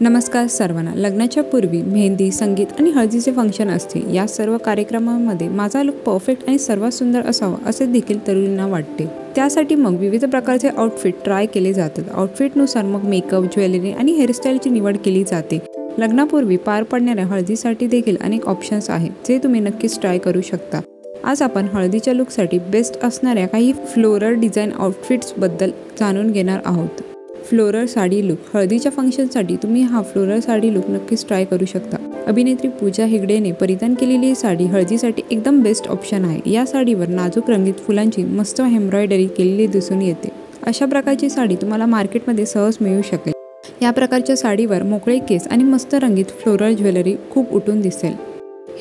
नमस्कार सर्वांना। लग्नाच्या पूर्वी मेहंदी, संगीत आणि हळदीचे फंक्शन असते। या सर्व कार्यक्रमांमध्ये माझा लुक परफेक्ट आणि सर्वात सुंदर असावा असे देखील तरुणींना वाटते। त्यासाठी मग विविध प्रकारचे आउटफिट ट्राय केले जातात। आउटफिटनुसार मग मेकअप, ज्वेलरी आणि हेअरस्टाईलची निवड केली जाते। लग्नापूर्वी पार पडणाऱ्या हळदीसाठी देखील अनेक ऑप्शन्स आहेत जे तुम्ही नक्कीच ट्राय करू शकता। आज आपण हळदीच्या लुकसाठी बेस्ट असणाऱ्या काही फ्लोरल डिझाईन आउटफिट्सबद्दल जाणून घेणार आहोत। Floral sari look. हळदीच्या फंक्शनसाठी तुम्ही हा फ्लोरल साडी लुक नक्कीच ट्राय करू शकता। अभिनेत्री पूजा हेगडेने परिधान केलेली ही साडी हळदीसाठी एकदम बेस्ट ऑप्शन आहे। या साडीवर नाजूक रंगीत फुलांची मस्त एम्ब्रॉयडरी केलेली दिसून येते। अशा प्रकारची साडी तुम्हाला मार्केटमध्ये सहज मिळू शकेल। या प्रकारच्या साडीवर मोकळे केस आणि मस्त रंगीत फ्लोरल ज्वेलरी खूप उठून दिसेल।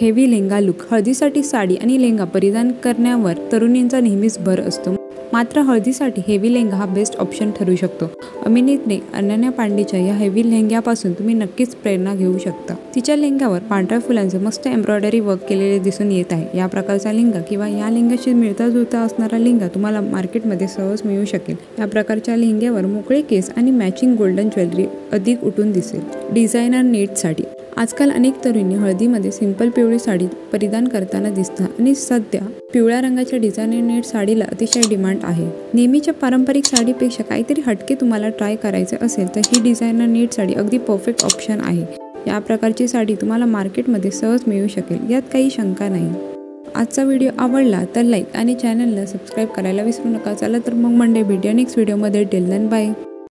Heavy lehenga look. हळदीसाठी साडी आणि लेहंगा परिधान करण्यावर तरुणींचा नेहमीच भर असतो। मात्र हळदीसाठी हेवी लेहंगा हा बेस्ट ऑप्शन ठरू शकतो। अभिनेत्री अनन्या पांडेच्या या हेवी लेहंग्यापासून तुम्ही नक्कीच प्रेरणा घेऊ शकता। तिच्या लेहंग्यावर पांढऱ्या फुलांचे मस्त एम्ब्रॉयडरी वर्क केलेले दिसून येत आहे। या प्रकारचा लेहंगा किंवा या लेहंग्याशी मिळता जुळता असणारा लेहंगा तुम्हाला मार्केटमध्ये सहज मिळू शकेल। या प्रकारच्या लेहंग्यावर मोकळे केस आणि मॅचिंग गोल्डन ज्वेलरी अधिक उठून दिसेल। Designer net sari. आजकाल अनेक तरुणी हळदीमध्ये सिंपल पिवळी साडी परिधान करताना दिसतात आणि सध्या पिवळ्या रंगाच्या डिझायनर नेट साडीला अतिशय डिमांड आहे। नेहमीच्या पारंपरिक साडीपेक्षा काहीतरी हटके तुम्हाला ट्राय करायचे असेल तर ही डिझायनर नेट साडी अगदी परफेक्ट ऑप्शन आहे। या प्रकारची साडी तुम्हाला मार्केटमध्ये सहज मिळू शकेल, यात काही शंका नाही। आजचा व्हिडिओ आवडला तर लाईक आणि चॅनलला सबस्क्राईब करायला विसरू नका। चला तर मग मंडे भेटूया नेक्स्ट व्हिडिओमध्ये। Till then bye.